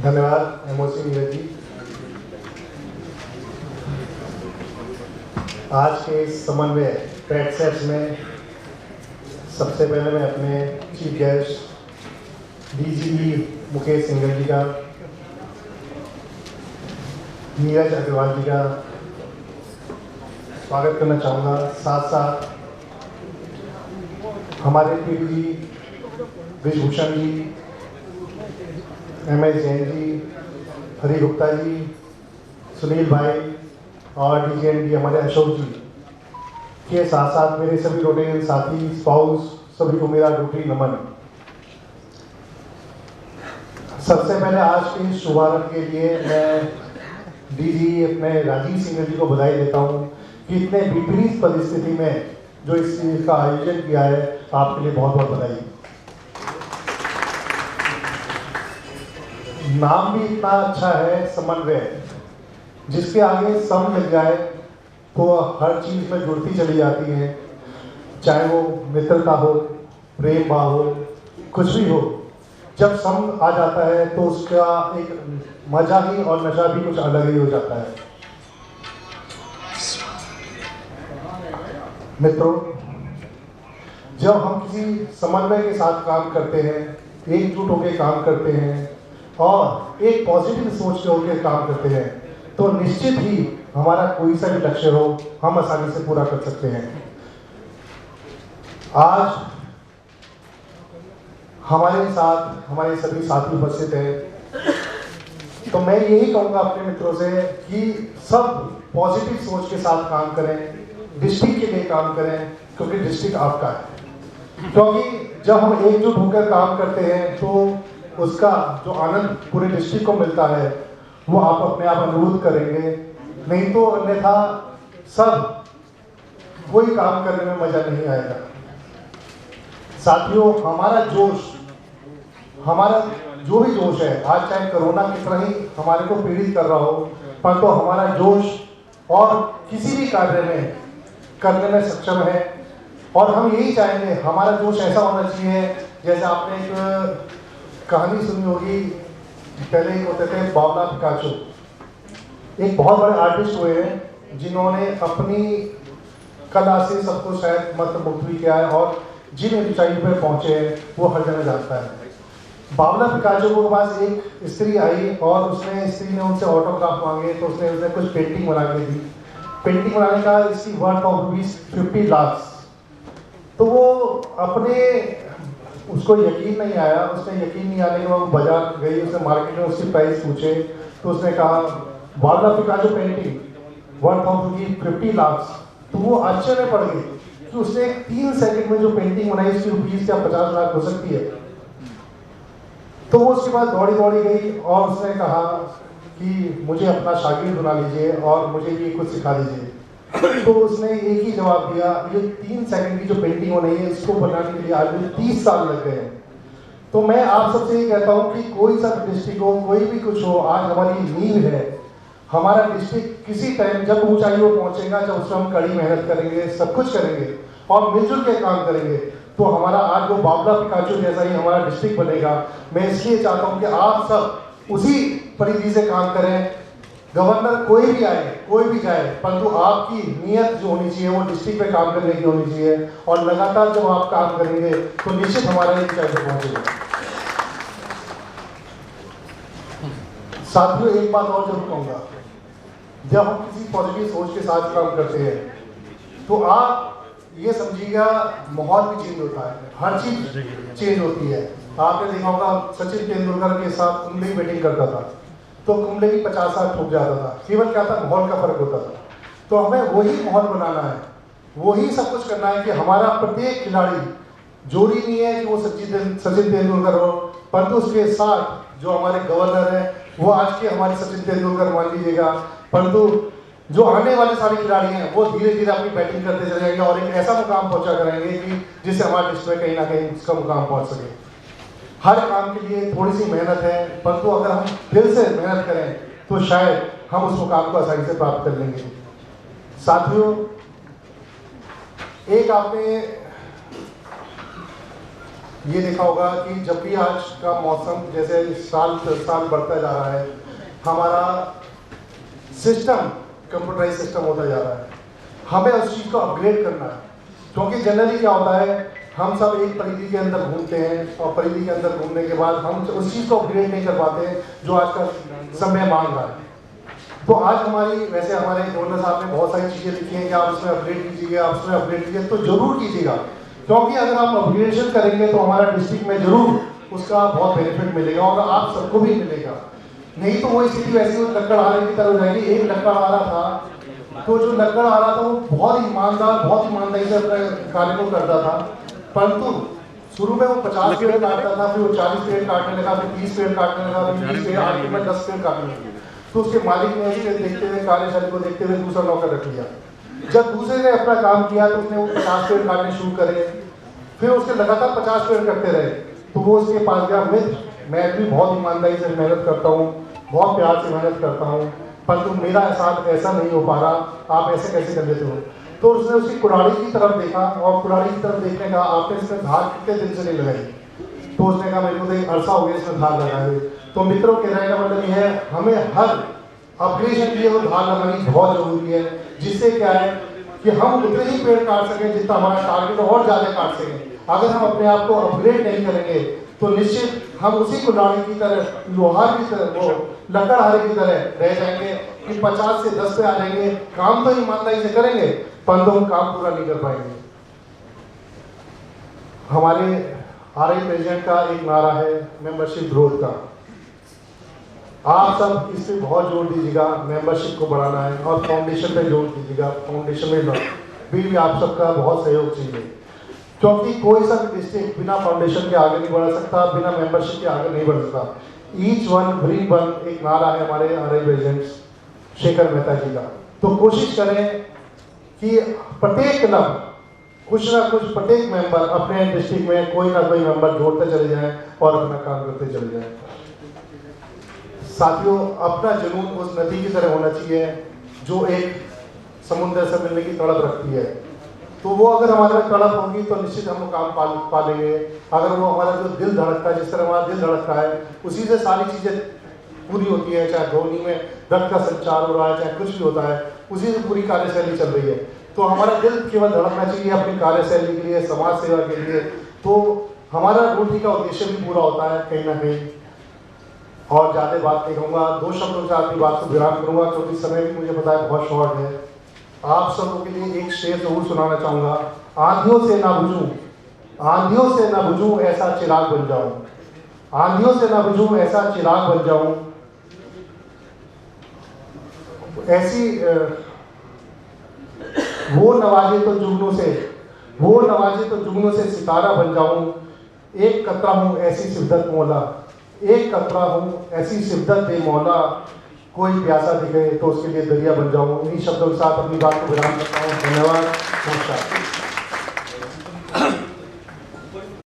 धन्यवाद एमओसी नीरज जी। आज के इस समन्वय ट्रेड सेट्स में सबसे पहले मैं अपने chief guest DGP Mukesh Singhal ji का, नीरज अग्रवाल जी का स्वागत करना चाहूँगा। साथ साथ हमारे पीडी ब्रिजभूषण जी, एम एस जैन जी, हरि गुप्ता जी, सुनील भाई और डीजीएनडी हमारे अशोक जी के साथ साथ मेरे सभी रोटेरियन साथी, स्पाउस, सभी को मेरा ड्यूटी नमन। सबसे पहले आज के शुभारंभ के लिए मैं डीजी अपने राजीव सिंह जी को बधाई देता हूँ कि इतने विपरीत परिस्थिति में जो इस चीज का आयोजन किया है, आपके लिए बहुत बहुत बधाई। नाम भी इतना अच्छा है समन्वय, जिसके आगे सम लग जाए तो हर चीज में जुड़ती चली जाती है, चाहे वो मित्रता हो, प्रेम भाव हो, कुछ भी हो। जब सम आ जाता है तो उसका एक मजा ही और नशा भी कुछ अलग ही हो जाता है। मित्रों, जब हम किसी समन्वय के साथ काम करते हैं, एकजुट होकर काम करते हैं और एक पॉजिटिव सोच के होकर काम करते हैं, तो निश्चित ही हमारा कोई सा भी लक्ष्य हो, हम आसानी से पूरा कर सकते हैं। आज हमारे साथ हमारे सभी साथी उपस्थित हैं, तो मैं यही कहूँगा अपने मित्रों से कि सब पॉजिटिव सोच के साथ काम करें, डिस्ट्रिक्ट के लिए काम करें, क्योंकि डिस्ट्रिक्ट आपका है। क्योंकि जब हम एकजुट होकर काम करते हैं तो उसका जो आनंद पूरे डिस्ट्रिक्ट को मिलता है वो आप अपने आप अनुभूत करेंगे। नहीं तो अन्यथा सब कोई काम करने में मजा नहीं आएगा। साथियों, हमारा जोश, हमारा जो भी जोश है, आज चाहे कोरोना कितना ही हमारे को पीड़ित कर रहा हो, पर तो हमारा जोश और किसी भी कार्य में करने में सक्षम है। और हम यही चाहेंगे, हमारा जोश ऐसा होना चाहिए, जैसे आपने एक कहानी सुनी होगी, पहले एक होते थे बावला पिकासो, एक बहुत बड़े आर्टिस्ट हुए हैं जिन्होंने अपनी कला से सबको शायद मंत्रमुग्ध भी किया है और जिन ऊंचाई पर पहुंचे हैं वो हर जगह जानता है। बावला पिकासो के पास एक स्त्री आई और स्त्री ने उनसे ऑटोग्राफ मांगे, तो उसने कुछ पेंटिंग बना के दी। पेंटिंग बनाने का इसकी वर्थ ऑफ ₹50 लाख। तो वो उसको यकीन नहीं आया, उसने यकीन नहीं आने के बाद वो बाजार गई, उसने मार्केट में उसकी प्राइस पूछे, तो उसने कहा बावला Picasso painting worth of ₹50 lakh. तो वो आश्चर्य पड़ गई कि उसने 3 सेकंड में जो पेंटिंग बनाई उसकी ₹20 या 50 लाख हो सकती है। तो वो उसके बाद दौड़ी दौड़ी गई और उसने कहा कि मुझे अपना शागिर्द बना लीजिए और मुझे ये कुछ सिखा दीजिए। तो उसने एक ही जवाब दिया, ये 3 सेकंड की जो पेंटिंग हो रही है, इसको बनाने के लिए आज मुझे 30 साल लग गए हैं। तो मैं आप सबसे ये कहता हूँ कि कोई सा डिस्ट्रिक्ट हो, कोई भी कुछ हो, आज हमारी नींव है। हमारा डिस्ट्रिक्ट किसी टाइम जब ऊंचाइयों पहुंचेगा, जब उसमें हम कड़ी मेहनत करेंगे, सब कुछ करेंगे और मिलजुल के काम करेंगे, तो हमारा आज वो बावला पिकासो जैसा ही हमारा डिस्ट्रिक्ट बनेगा। मैं इसलिए चाहता हूँ कि आप सब उसी परिधि से काम करें। गवर्नर कोई भी आए, कोई भी जाए, परंतु आपकी नीयत जो होनी चाहिए वो डिस्ट्रिक्ट पे काम करने की होनी चाहिए और लगातार जब आप काम करेंगे तो निश्चित हमारा एक ऊंचाई पे पहुंचेगा। साथियों, एक बात और जरूर कहूंगा, जब हम किसी पॉजिटिव सोच के साथ काम करते हैं तो आप ये समझिएगा माहौल भी चेंज होता है, हर चीज चेंज होती है। आपने देखा होगा सचिन तेंदुलकर के साथ कुंबले की बैटिंग करता था तो कुंबले की 50 साल ठुक जाता था, केवल क्या था, माहौल का फर्क होता था। तो हमें वही माहौल बनाना है, वही सब कुछ करना है कि हमारा प्रत्येक खिलाड़ी, जोड़ी नहीं है कि वो सचिन तेंदुलकर हो, परंतु उसके साथ जो हमारे गवर्नर है वो आज के हमारे सचिन तेंदुलकर मान लीजिएगा, परंतु जो आने वाले सारे खिलाड़ी हैं वो धीरे धीरे अपनी बैटिंग करते चले जाएंगे और एक ऐसा मुकाम पहुंचा करेंगे कि जिससे हमारे डिस्ट्रिक्ट में कहीं ना कहीं उसका मुकाम पहुंच सके। हर काम के लिए थोड़ी सी मेहनत है, परंतु अगर हम दिल से मेहनत करें तो शायद हम उस मुकाम को आसानी से प्राप्त कर लेंगे। साथियों, एक आपने ये देखा होगा कि जब भी आज का मौसम जैसे साल साल बढ़ता जा रहा है, हमारा सिस्टम कंप्यूटराइज सिस्टम होता जा रहा है। हमें उस चीज़ को अपग्रेड करना है, क्योंकि जनरली क्या होता है, हम सब एक परिधि के अंदर घूमते हैं और परिधि के अंदर घूमने के बाद हम उस चीज़ को अपग्रेड नहीं कर पाते हैं जो आज का समय मांग रहा है। तो आज हमारी वैसे हमारे गवर्नर साहब ने बहुत सारी चीज़ें लिखी हैं कि आप इसमें अपग्रेड कीजिए, आप इसमें अपग्रेड कीजिए, तो जरूर कीजिएगा, क्योंकि अगर आप अपग्रेडेशन करेंगे तो हमारा डिस्ट्रिक्ट में जरूर उसका बहुत बेनिफिट मिलेगा और आप सबको भी मिलेगा। नहीं तो वो स्थिति वैसी लकड़हारे की तरह हो जाएगी। एक लकड़हारा था, तो जो लकड़ आ रहा था वो बहुत ईमानदारी से अपने कार्य को करता था, परंतु शुरू में वो 50 पेड़ काटता था, फिर वो 40 पेड़ काटने लगा, फिर 30 पेड़ काटने लगा, फिर 20 पेड़, आखिर में 10 पेड़ काटने लगे। तो उसके मालिक ने उसके देखते हुए, कार्यशैली को देखते हुए दूसरा नौकर रख लिया। जब दूसरे ने अपना काम किया तो उसने वो 50 पेड़ काटने शुरू करे, फिर उसके लगातार 50 पेड़ करते रहे। तो वो उसके पास गया, मित्र मैं भी बहुत ईमानदारी से मेहनत करता हूँ, बहुत प्यार से मेहनत करता हूँ, परंतु मेरा साथ ऐसा नहीं हो पा रहा, आप ऐसे कैसे कर लेते हो। तो उसने उसकी कुल्हाड़ी की तरफ देखा और कुल्हाड़ी की तरफ देखने का, आपने इसमें धार कितने दिन से नहीं लगाई। तो उसने कहा मेरे को तो एक अरसा हो गया इसमें धार लगाए। तो मित्रों कहने का मतलब ये है, हमें हर अपग्रेडेशन के लिए वो धार लगानी बहुत जरूरी है, जिससे क्या है कि हम उतने ही पेड़ काट सकें जितना हमारा टारगेट और ज्यादा काट सकें। अगर हम अपने आप को अपग्रेड नहीं करेंगे तो निश्चित हम उसी कुल्हाड़ी की तरह, लोहार की तरह, वो लकड़हारे की तरह रह जाएंगे कि 50 से 10 पे आ जाएंगे। काम तो ईमानदारी से करेंगे परंतु हम काम पूरा नहीं कर पाएंगे। हमारे आरआई प्रेसिडेंट का एक नारा है मेंबरशिप ग्रोथ का। आप सब इस पे बहुत जोर दीजिएगा, मेंबरशिप को बढ़ाना है और फाउंडेशन पे जोर दीजिएगा। फाउंडेशन में भी आप सबका बहुत सहयोग चाहिए, क्योंकि कोई सा डिस्ट्रिक्ट बिना फाउंडेशन के आगे नहीं बढ़ सकता, बिना मेंबरशिप के आगे नहीं बढ़ सकता। ईच वन ब्रिंग वन एक नारा है हमारे आरआई प्रेसिडेंट शेखर मेहता जी का। तो कोशिश करें कि प्रत्येक क्लब कुछ ना कुछ, प्रत्येक मेंबर अपने डिस्ट्रिक्ट में कोई ना कोई मेंबर जोड़ते चले जाएं और अपना काम करते चले जाएं। साथियों, अपना जुनून उस नदी की तरह होना चाहिए जो एक समुद्र से मिलने की तड़प रखती है। तो वो अगर हमारे में तड़प होगी तो निश्चित हम काम पा लेंगे। अगर वो हमारा जो दिल धड़कता है, जिस तरह हमारा दिल धड़कता है, उसी से सारी चीज़ें पूरी होती है। चाहे ध्वनि में रक्त का संचार हो रहा है, चाहे कुछ भी होता है, उसी से पूरी कार्यशैली चल रही है। तो हमारा दिल केवल धड़कना चाहिए अपनी कार्यशैली के लिए, समाज सेवा के लिए, तो हमारा ड्यूटी का उद्देश्य भी पूरा होता है कहीं ना कहीं। और ज़्यादा बात नहीं कहूँगा, 2 शब्दों से अपनी बात को विराम करूँगा, क्योंकि समय भी मुझे पता है बहुत शॉर्ट है। आप सबों के लिए एक शेर जरूर सुनाना चाहूँगा। आंधियों से ना बुझूं, आंधियों से ना बुझूं ऐसा चिराग बन जाऊं, आंधियों से ना बुझूं ऐसा चिराग बन जाऊं, ऐसी वो नवाजे तो जुगनों से, वो नवाजे तो जुगनों से सितारा बन जाऊं। एक कतरा हूं ऐसी शिद्दत मौला, एक कतरा हूं ऐसी शिद्दत दे मौला, कोई प्यासा दिखे तो उसके लिए दरिया बन जाऊं। इन्हीं शब्दों के साथ अपनी बात को विराम करता हूं। धन्यवाद, नमस्कार।